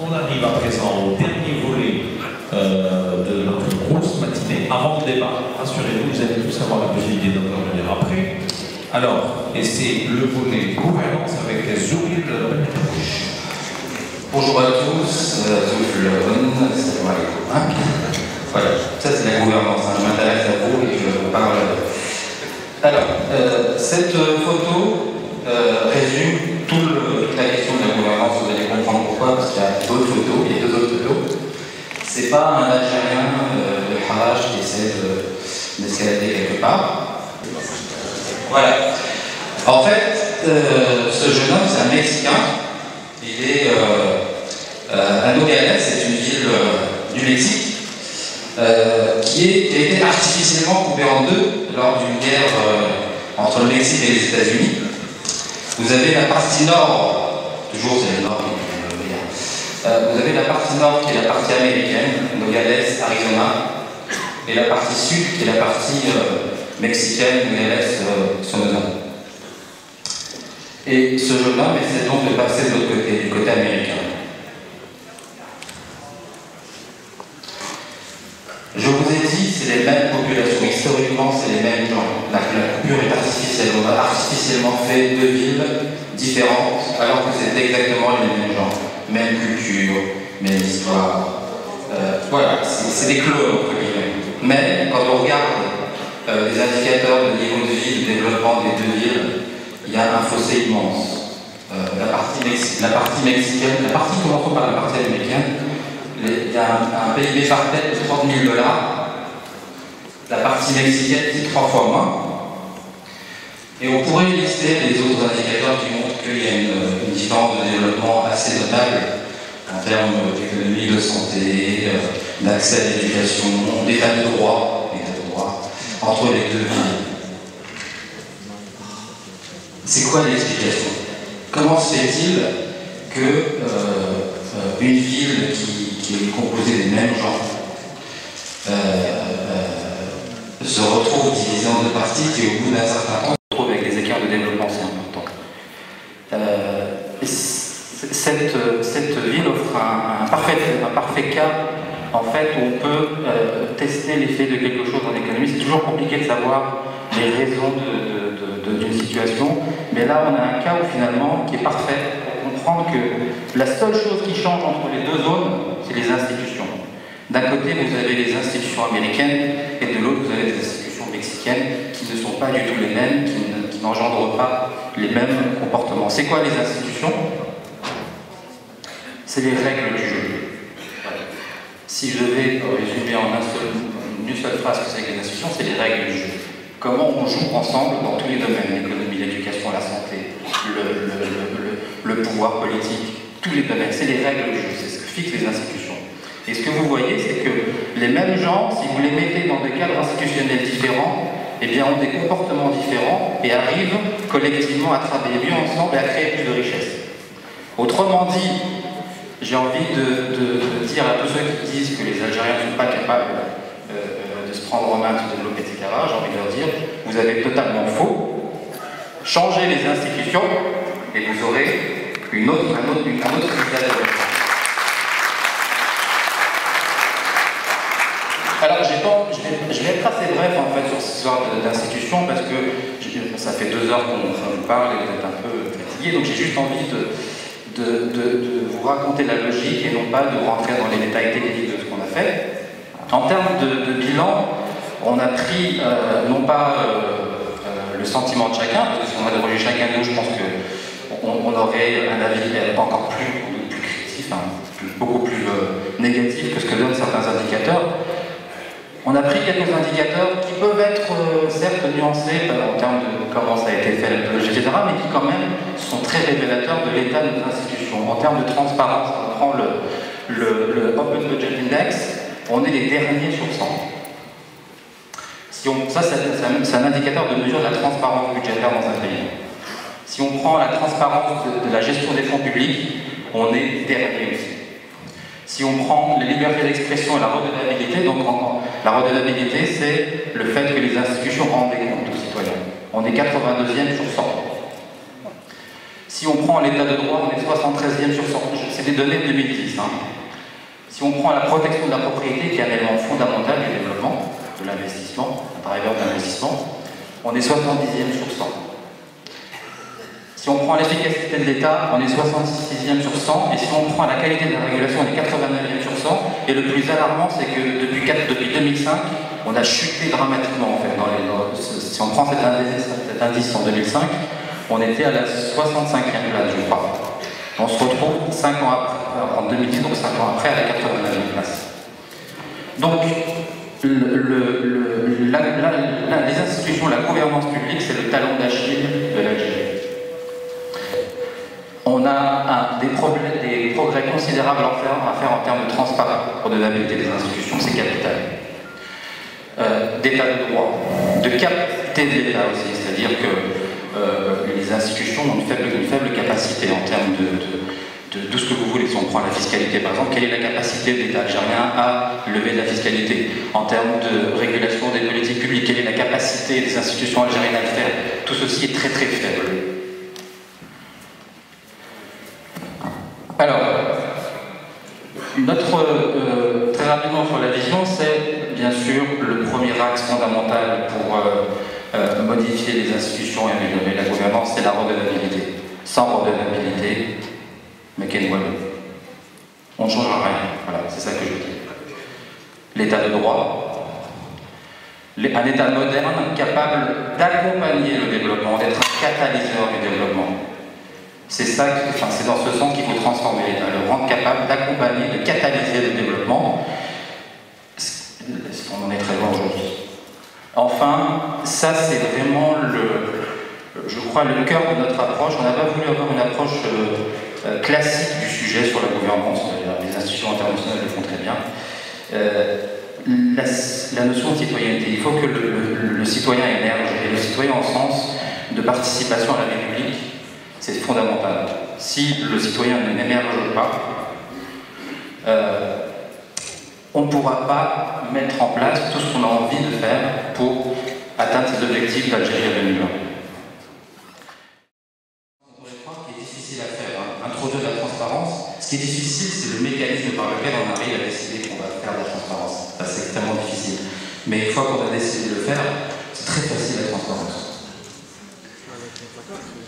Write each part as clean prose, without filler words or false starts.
On arrive à présent au dernier volet de notre grosse matinée. Avant le débat, rassurez-vous, vous allez tous avoir la possibilité d'intervenir après. Alors, et c'est le volet gouvernance avec Zoul Benetouche. Bonjour à tous, Zoul Ben, salam alaikum. Voilà, ça c'est la gouvernance, hein. Je m'intéresse à vous et je parle. Alors, cette photo résume toute la question de la gouvernance. Vous allez comprendre pourquoi, parce qu'il y a d'autres photos, il y a deux autres photos. C'est pas un Algérien de Haraj qui essaie d'escalader quelque part. Voilà. En fait, ce jeune homme, c'est un Mexicain. Il est à Nogales, c'est une ville du Mexique, qui a été artificiellement coupée en deux lors d'une guerre entre le Mexique et les États-Unis. Vous avez la partie nord, toujours c'est le nord, vous avez la partie nord qui est la partie américaine, Nogales, Arizona, et la partie sud qui est la partie mexicaine, Nogales, Sonora. Et ce jeune homme essaie donc de passer de l'autre côté, du côté américain. Je vous ai dit, c'est les mêmes populations, historiquement c'est les mêmes gens. La coupure est artificielle, on a artificiellement fait deux villes différentes, alors que c'était exactement les mêmes gens. Même culture, même histoire. Voilà, c'est des clones entre guillemets. Mais quand on regarde les indicateurs de niveau de vie, de développement des deux villes, il y a un fossé immense. La partie mexicaine, la partie commençons par la partie américaine, il y a un PIB par tête de 30 000 $. La partie mexicaine, c'est 3 fois moins. Et on pourrait lister les autres indicateurs qui montrent qu'il y a une différence de développement assez notable en termes d'économie, de santé, d'accès à l'éducation, d'état de droit entre les deux villes. C'est quoi l'explication? Comment se fait-il qu'une ville qui est composée des mêmes gens se retrouve divisée en deux parties qui, au bout d'un certain temps, se retrouve avec des écarts de développement assez importants? Cette ville offre un parfait cas en fait, où on peut tester l'effet de quelque chose dans l'économie. C'est toujours compliqué de savoir les raisons d'une situation, mais là on a un cas où finalement qui est parfait pour comprendre que la seule chose qui change entre les deux zones, c'est les institutions. D'un côté, vous avez les institutions américaines, et de l'autre, vous avez les institutions mexicaines qui ne sont pas du tout les mêmes, qui n'engendrent pas les mêmes comportements. C'est quoi les institutions? C'est les règles du jeu. Si je devais résumer en une seule phrase que c'est les institutions, c'est les règles du jeu. Comment on joue ensemble dans tous les domaines, l'économie, l'éducation, la santé, le pouvoir politique, tous les domaines, c'est les règles du jeu, c'est ce que fixent les institutions. Et ce que vous voyez, c'est que les mêmes gens, si vous les mettez dans des cadres institutionnels différents, eh bien, ont des comportements différents et arrivent collectivement à travailler mieux ensemble et à créer plus de richesse. Autrement dit, j'ai envie de dire à tous ceux qui disent que les Algériens ne sont pas capables de se prendre en main, de se développer, etc., j'ai envie de leur dire, vous avez totalement faux. Changez les institutions et vous aurez un autre visage. Alors, je vais être assez bref en fait sur cette histoire d'institution parce que ça fait 2 heures qu'on vous parle et vous êtes un peu fatigué, donc j'ai juste envie de vous raconter la logique et non pas de rentrer dans les détails techniques de ce qu'on a fait. En termes de bilan, on a pris non pas le sentiment de chacun, parce que si on interrogeait chacun de nous, je pense qu'on aurait un avis encore plus critique, beaucoup plus négatif que ce que donnent certains indicateurs. On a pris quelques indicateurs qui peuvent être certes nuancés en termes de comment ça a été fait, etc., mais qui quand même sont très révélateurs de l'état de nos institutions. En termes de transparence, on prend le Open Budget Index, on est les derniers sur 100. Ça, c'est un indicateur de mesure de la transparence budgétaire dans un pays. Si on prend la transparence de la gestion des fonds publics, on est dernier aussi. Si on prend les libertés d'expression et la redevabilité, donc la redevabilité, c'est le fait que les institutions rendent des comptes aux citoyens. On est 82e sur 100. Si on prend l'état de droit, on est 73e sur 100. c'est des données de 2010. Si on prend la protection de la propriété, qui est un élément fondamental du développement, de l'investissement, un driver d'investissement, on est 70e sur 100. Si on prend l'efficacité de l'État, on est 66e sur 100, et si on prend la qualité de la régulation, on est 89e sur 100, et le plus alarmant, c'est que depuis 2005, on a chuté dramatiquement, en fait. Si on prend cet indice en 2005, on était à la 65e place, je crois. On se retrouve 5 ans après, en 2010, donc 5 ans après, à la 89e place. Donc, les institutions, la gouvernance publique, c'est le talon d'Achille de l'Algérie. On a des progrès considérables à faire en termes de transparence, de redevabilité des institutions, c'est capital. D'état de droit, de capacité de l'État aussi, c'est-à-dire que les institutions ont une faible capacité en termes de ce que vous voulez. Si on prend la fiscalité par exemple, quelle est la capacité de l'État algérien à lever de la fiscalité? En termes de régulation des politiques publiques, quelle est la capacité des institutions algériennes à le faire? Tout ceci est très très faible. Alors, très rapidement sur la vision, c'est bien sûr le premier axe fondamental pour modifier les institutions et améliorer la gouvernance, c'est la redevabilité. Sans redevabilité, mais quel voilà. On ne changera rien. Voilà, c'est ça que je veux dire. L'état de droit, un État moderne capable d'accompagner le développement, d'être un catalyseur du développement. C'est dans ce sens qu'il faut transformer l'État, le rendre capable d'accompagner, de catalyser le développement. On en est très loin aujourd'hui. Enfin, ça c'est vraiment je crois, le cœur de notre approche. On n'a pas voulu avoir une approche classique du sujet sur la gouvernance. Les institutions internationales le font très bien. La notion de citoyenneté, il faut que le citoyen émerge, et le citoyen en sens de participation à la vie publique, c'est fondamental. Si le citoyen n'émerge pas, on ne pourra pas mettre en place tout ce qu'on a envie de faire pour atteindre ces objectifs d'Algérie à 2020. Qui est difficile à faire, introduire de la transparence. Ce qui est difficile, c'est le mécanisme par lequel on arrive à décider qu'on va faire de la transparence. C'est extrêmement difficile. Mais une fois qu'on a décidé de le faire, c'est très facile la transparence.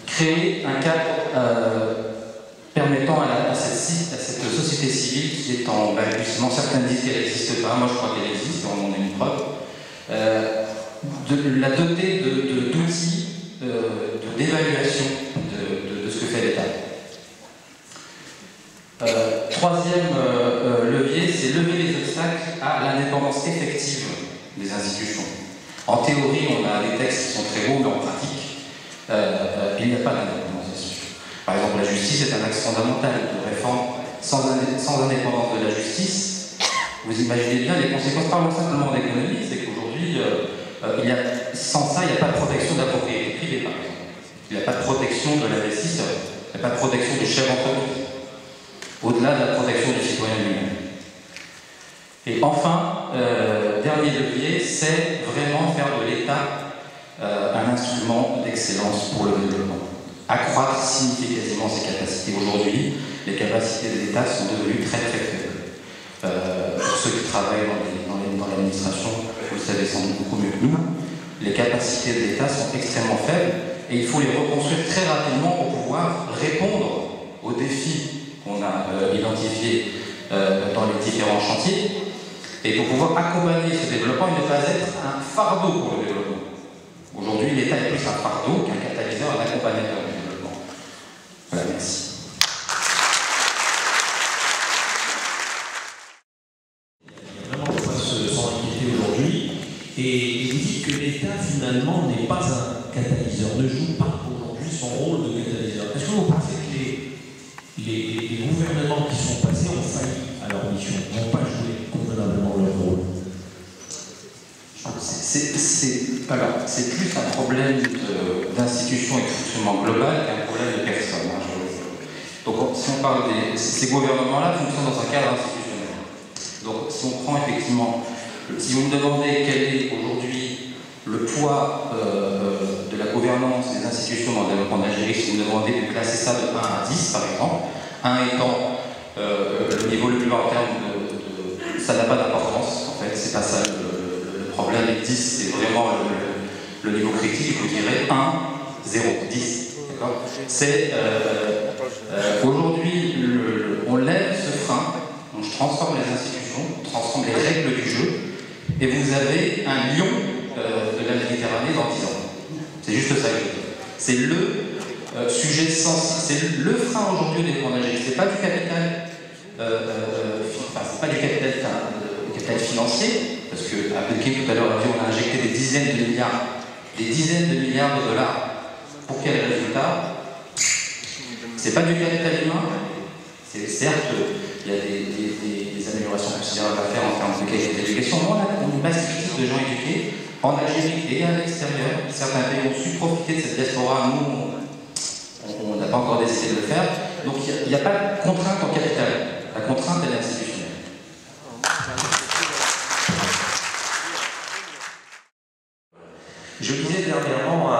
Créer un cadre permettant à cette société civile qui est en balbutiement, certains disent qu'elle n'existe pas, moi je crois qu'elle existe, on en a une preuve, de la doter d'outils d'évaluation de ce que fait l'État. Troisième levier, c'est lever les obstacles à l'indépendance effective des institutions. En théorie, on a des textes qui sont très beaux, mais en pratique, il n'y a pas d'indépendance des institutions. Par exemple, la justice est un axe fondamental de réforme. Sans indépendance de la justice, vous imaginez bien les conséquences, parlons simplement d'économie, c'est qu'aujourd'hui, sans ça, il n'y a pas de protection de la propriété privée, par exemple. Il n'y a pas de protection de l'investisseur, il n'y a pas de protection du chef d'entreprise, au-delà de la protection du citoyen lui-même. Et enfin, dernier levier, c'est vraiment faire de l'État un instrument d'excellence pour le développement. Accroître significativement ses capacités. Aujourd'hui, les capacités de l'État sont devenues très très faibles. Pour ceux qui travaillent dans l'administration, vous le savez sans doute beaucoup mieux que nous, les capacités de l'État sont extrêmement faibles et il faut les reconstruire très rapidement pour pouvoir répondre aux défis qu'on a identifiés dans les différents chantiers et pour pouvoir accompagner ce développement et ne pas être un fardeau pour le développement. Aujourd'hui, l'État est plus un fardeau qu'un catalyseur, un accompagnateur du développement. Voilà, merci. Vraiment, on ne peut pas s'en inquiéter aujourd'hui. Et vous dites que l'État, finalement, n'est pas un catalyseur, ne joue pas aujourd'hui son rôle de catalyseur. Est-ce que vous pensez que les gouvernements qui sont passés ont failli à leur mission, n'ont pas joué convenablement leur rôle? C'est plus un problème d'institution et de fonctionnement global qu'un problème de personne. Donc si on parle ces gouvernements-là fonctionnent dans un cadre institutionnel. Donc si on prend effectivement, si vous me demandez quel est aujourd'hui le poids de la gouvernance des institutions dans le développement d'Algérie, si vous me demandez de classer ça de 1 à 10 par exemple, 1 étant évolue en termes de ça n'a pas d'importance, en fait, c'est pas ça le problème. Et 10, c'est vraiment le niveau critique, je dirais 1, 0, 10. C'est aujourd'hui, on lève ce frein, on transforme les institutions, on transforme les règles du jeu, et vous avez un lion de la Méditerranée dans 10 ans. C'est juste ça que je dis. C'est le sujet sensible, c'est le frein aujourd'hui des fonds d'Algérie. C'est pas du capital, c'est pas du capital financier, parce que Abdelkrim tout à l'heure a dit on a injecté des dizaines de milliards de dollars. Pour quel résultat? C'est pas du capital humain. C'est certes, il y a des améliorations considérables à faire en termes de qualité d'éducation. On a une masse critique de gens éduqués en Algérie et à l'extérieur. Certains pays ont su profiter de cette diaspora. Nous, on n'a pas encore décidé de le faire. Donc il n'y a pas de contrainte en capital. La contrainte est institutionnelle. Je lisais dernièrement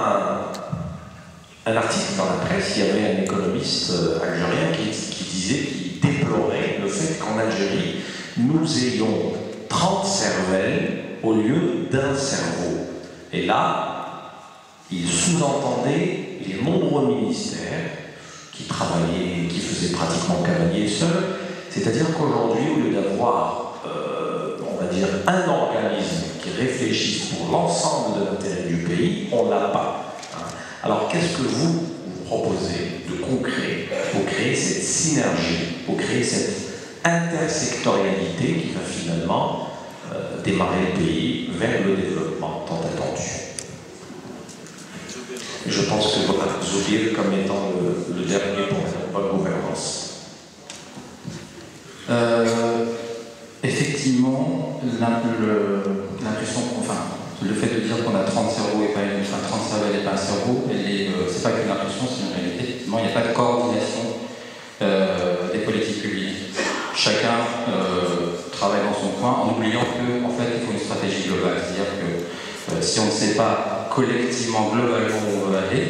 un article dans la presse. Il y avait un économiste algérien qui disait, qui déplorait le fait qu'en Algérie, nous ayons 30 cervelles au lieu d'un cerveau. Et là, il sous-entendait les nombreux ministères qui travaillaient, qui faisaient pratiquement cavalier seul. C'est-à-dire qu'aujourd'hui, au lieu d'avoir on va dire, un organisme qui réfléchisse pour l'ensemble de l'intérêt du pays, on l'a pas. Alors, qu'est-ce que vous proposez de concret pour créer cette synergie, pour créer cette intersectorialité qui va finalement démarrer le pays vers le développement tant attendu? Je pense que voilà, Zoubir comme étant le dernier pour la bonne gouvernance. Effectivement, l'impression, enfin, le fait de dire qu'on a 30 cerveaux et pas 30 cerveaux et pas un cerveau, c'est pas qu'une impression, c'est une réalité. Effectivement, il n'y a pas de coordination des politiques publiques. Chacun travaille dans son coin en oubliant qu'en fait, il faut une stratégie globale. C'est-à-dire que si on ne sait pas collectivement, globalement où on veut aller,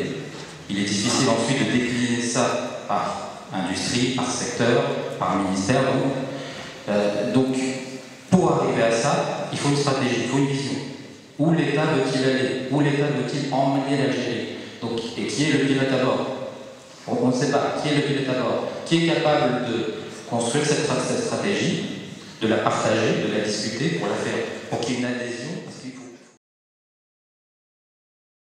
il est difficile ensuite de décliner ça par industrie, par secteur, par ministère. Donc, pour arriver à ça, il faut une stratégie, il faut une vision. Où l'État veut-il aller? Où l'État veut-il emmener l'Algérie? Donc, et qui est le pilote à bord? On ne sait pas. Qui est le pilote à bord? Qui est capable de construire cette stratégie, de la partager, de la discuter pour la faire, pour qu'il y ait une adhésion